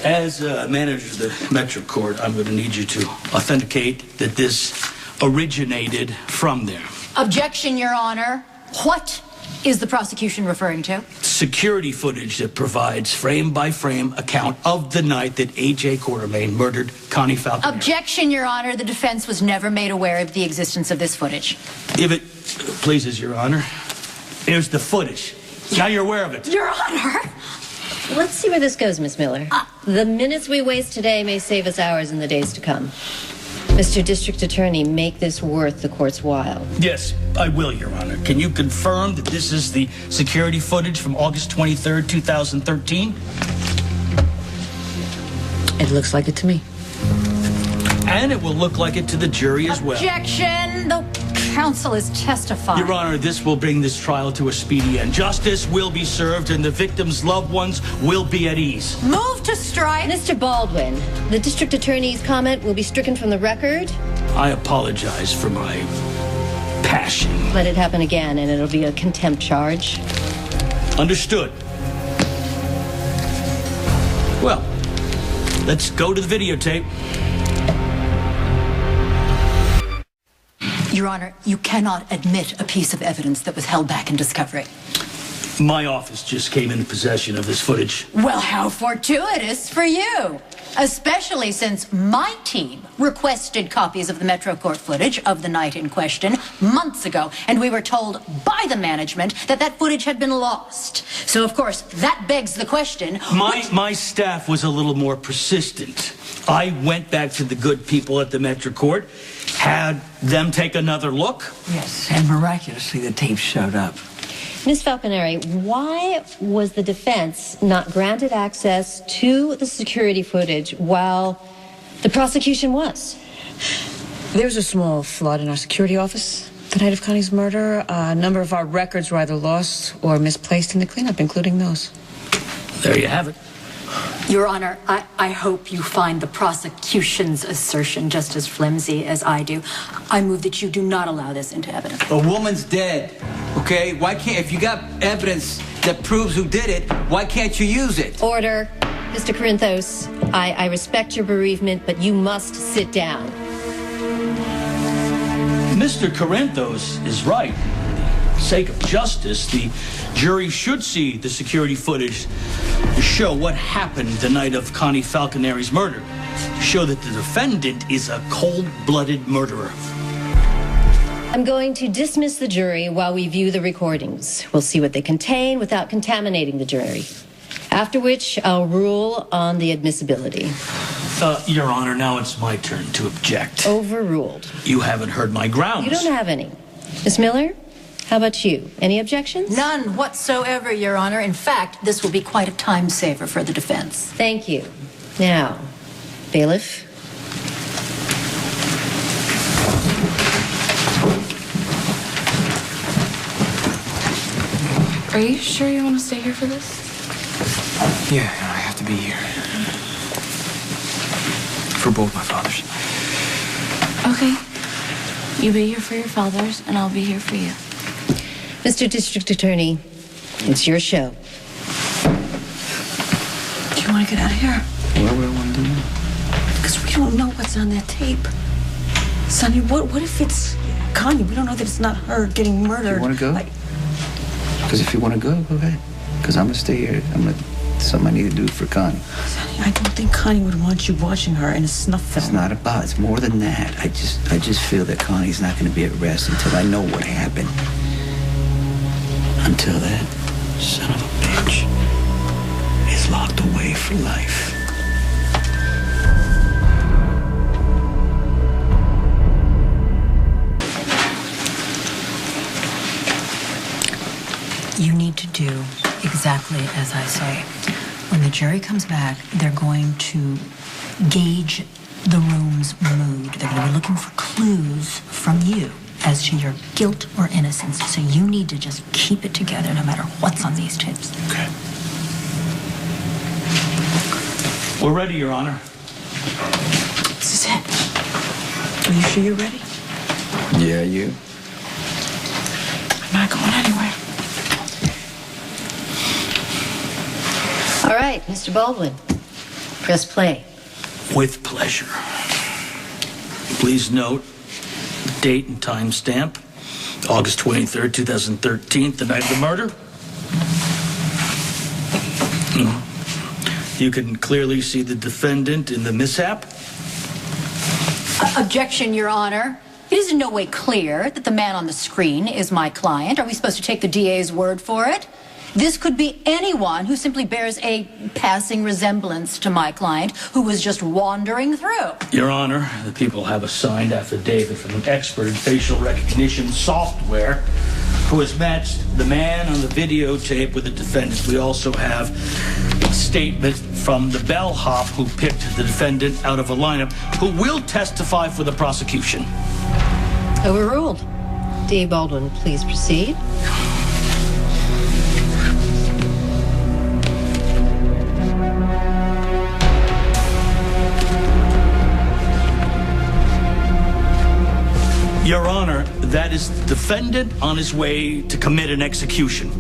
As manager of the Metro Court, I'm going to need you to authenticate that this originated from there. Objection, Your Honor. What is the prosecution referring to? Security footage that provides frame-by-frame account of the night that A.J. Quartermain murdered Connie Falconer. Objection, Your Honor. The defense was never made aware of the existence of this footage. If it pleases Your Honor, here's the footage. Now you're aware of it. Your Honor! Let's see where this goes, Miss Miller. The minutes we waste today may save us hours in the days to come. Mr. District Attorney, make this worth the court's while. Yes, I will, Your Honor. Can you confirm that this is the security footage from August 23rd, 2013? It looks like it to me. And it will look like it to the jury as well. Objection! The counsel is testifying. Your Honor, this will bring this trial to a speedy end. Justice will be served and the victim's loved ones will be at ease. Move to strike. Mr. Baldwin, the District Attorney's comment will be stricken from the record. I apologize for my passion. Let it happen again and it'll be a contempt charge. Understood. Well, let's go to the videotape. Your Honor, you cannot admit a piece of evidence that was held back in discovery. My office just came into possession of this footage. Well, how fortuitous for you. Especially since my team requested copies of the Metro Court footage of the night in question months ago, and we were told by the management that that footage had been lost. So, of course, that begs the question... My staff was a little more persistent. I went back to the good people at the Metro Court, had them take another look. Yes, and miraculously the tape showed up. Ms. Falconeri, why was the defense not granted access to the security footage while the prosecution was? There was a small flood in our security office the night of Connie's murder. A number of our records were either lost or misplaced in the cleanup, including those. There you have it. Your Honor, I hope you find the prosecution's assertion just as flimsy as I do. I move that you do not allow this into evidence. A woman's dead, okay? Why can't, if you got evidence that proves who did it, why can't you use it? Order. Mr. Corinthos, I respect your bereavement, but you must sit down. Mr. Corinthos is right. For the sake of justice, the jury should see the security footage to show what happened the night of Connie Falconeri's murder. To show that the defendant is a cold-blooded murderer. I'm going to dismiss the jury while we view the recordings. We'll see what they contain without contaminating the jury. After which, I'll rule on the admissibility. Your Honor, now it's my turn to object. Overruled. You haven't heard my grounds. You don't have any. Miss Miller, how about you? Any objections? None whatsoever, Your Honor. In fact, this will be quite a time saver for the defense. Thank you. Now, bailiff. Are you sure you want to stay here for this? Yeah, I have to be here. For both my fathers. Okay. You be here for your fathers, and I'll be here for you. Mr. District Attorney, it's your show. Do you want to get out of here? Why would I want to do that? Because we don't know what's on that tape. Sonny, what if it's Connie? We don't know that it's not her getting murdered. You want to go? Because if you want to go ahead. Because I'm going to stay here. Something I need to do for Connie. Sonny, I don't think Connie would want you watching her in a snuff film. It's not about, it's more than that. I just feel that Connie's not going to be at rest until I know what happened. Until that son of a bitch is locked away for life. You need to do exactly as I say. When the jury comes back, they're going to gauge the room's mood. They're going to be looking for clues from you as to your guilt or innocence. So you need to just keep it together no matter what's on these tapes. Okay. We're ready, Your Honor. This is it. Are you sure you're ready? Yeah, you? I'm not going anywhere. All right, Mr. Baldwin. Press play. With pleasure. Please note the date and time stamp, August 23rd, 2013, the night of the murder. You can clearly see the defendant in the mishap. Objection, Your Honor. It is in no way clear that the man on the screen is my client. Are we supposed to take the DA's word for it? This could be anyone who simply bears a passing resemblance to my client who was just wandering through. Your Honor, the people have a signed affidavit from an expert in facial recognition software who has matched the man on the videotape with the defendant. We also have a statement from the bellhop who picked the defendant out of a lineup who will testify for the prosecution. Overruled. D. Baldwin, please proceed. Your Honor, that is the defendant on his way to commit an execution.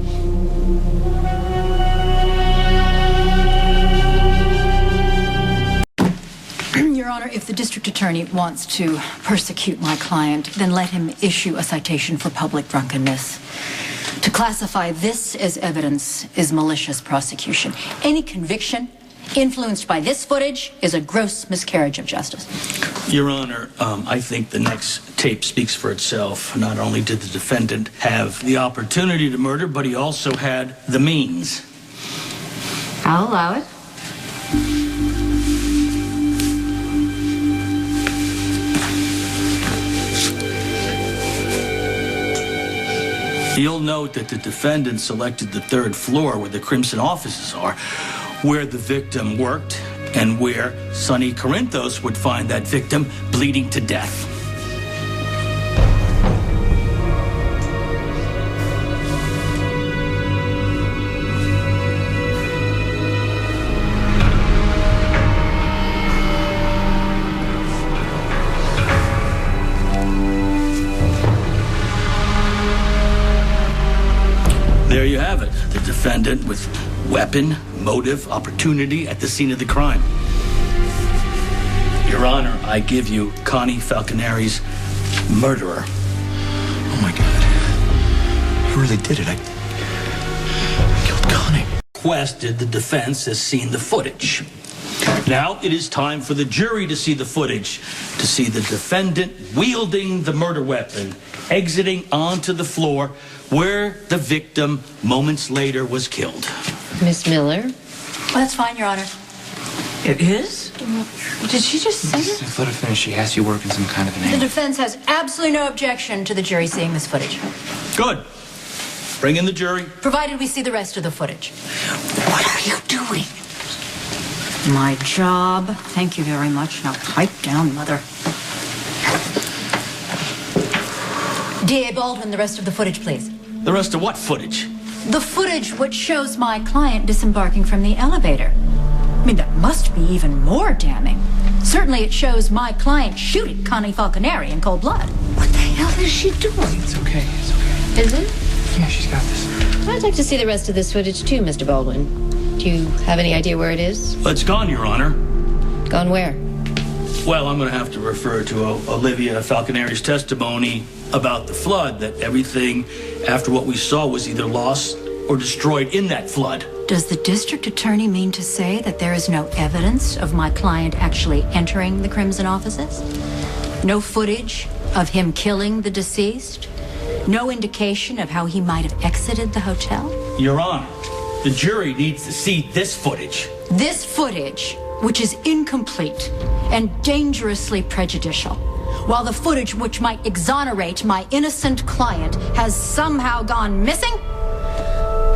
Your Honor, if the district attorney wants to persecute my client, then let him issue a citation for public drunkenness. To classify this as evidence is malicious prosecution. Any conviction influenced by this footage is a gross miscarriage of justice. Your Honor, I think the next tape speaks for itself. Not only did the defendant have the opportunity to murder, but he also had the means. I'll allow it. You'll note that the defendant selected the third floor where the Crimson offices are, where the victim worked, and where Sonny Corinthos would find that victim bleeding to death. There you have it, the defendant with weapon, motive, opportunity at the scene of the crime. Your Honor, I give you Connie Falconeri's murderer. Oh my God. I really did it. I killed Connie. Requested the defense has seen the footage. Now it is time for the jury to see the footage, to see the defendant wielding the murder weapon, exiting onto the floor where the victim moments later was killed. Miss Miller. Well, that's fine, Your Honor. It is? Did she just say it? Just let her finish. She has you working some kind of an The angle. defense has absolutely no objection to the jury seeing this footage, Good. Bring in the jury. provided we see the rest of the footage. What are you doing? My job. Thank you very much. Now pipe down, Mother. D.A. Baldwin, the rest of the footage, please. The rest of what footage? The footage which shows my client disembarking from the elevator. I mean, that must be even more damning. Certainly it shows my client shooting Connie Falconeri in cold blood. What the hell is she doing? It's okay. It's okay. Is it? Yeah, she's got this. I'd like to see the rest of this footage too, Mr. Baldwin. Do you have any idea where it is? It's gone, Your Honor. Gone where? Well, I'm going to have to refer to Olivia Falconeri's testimony about the flood, that everything after what we saw was either lost or destroyed in that flood. Does the district attorney mean to say that there is no evidence of my client actually entering the Crimson offices? No footage of him killing the deceased? No indication of how he might have exited the hotel? Your Honor, the jury needs to see this footage. This footage, which is incomplete and dangerously prejudicial, while the footage which might exonerate my innocent client has somehow gone missing?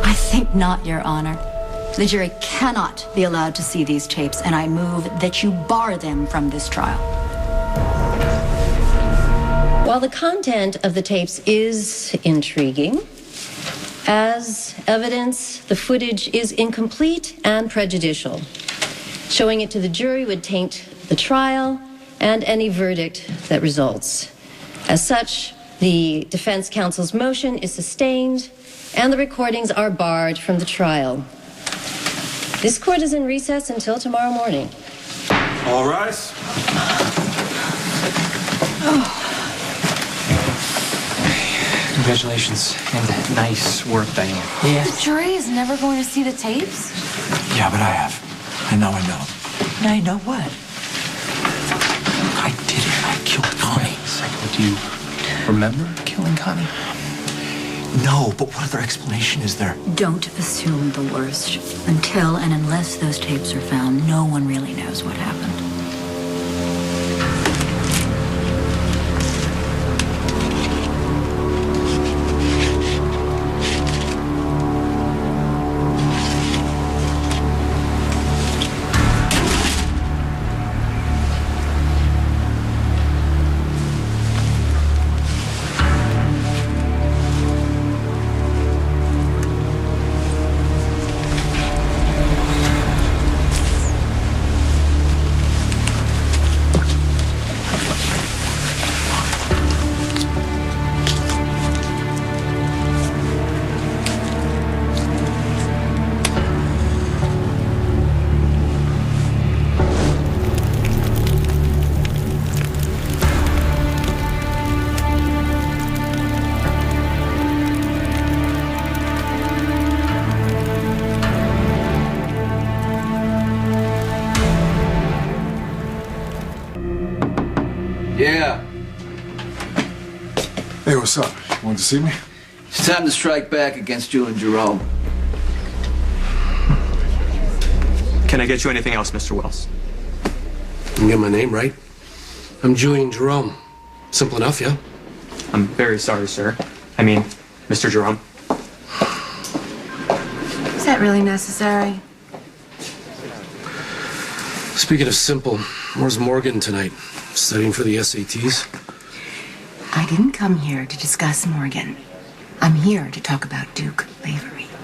I think not, Your Honor. The jury cannot be allowed to see these tapes, and I move that you bar them from this trial. While the content of the tapes is intriguing, as evidence, the footage is incomplete and prejudicial. Showing it to the jury would taint the trial and any verdict that results. As such, the defense counsel's motion is sustained and the recordings are barred from the trial. This court is in recess until tomorrow morning. All rise. Congratulations, and nice work, Diane. The jury is never going to see the tapes? Yeah, but I have. And now I know. Now you know what? I did it. I killed Connie. Do you remember killing Connie? No, but what other explanation is there? Don't assume the worst. Until and unless those tapes are found, no one really knows what happened. Yeah. Hey, what's up? You wanted to see me? It's time to strike back against you and Jerome. Can I get you anything else, Mr. Wells? You get my name right? I'm Julian Jerome. Simple enough, yeah? I'm very sorry, sir. I mean, Mr. Jerome. Is that really necessary? Speaking of simple, where's Morgan tonight? Studying for the SATs? I didn't come here to discuss Morgan. I'm here to talk about Duke later.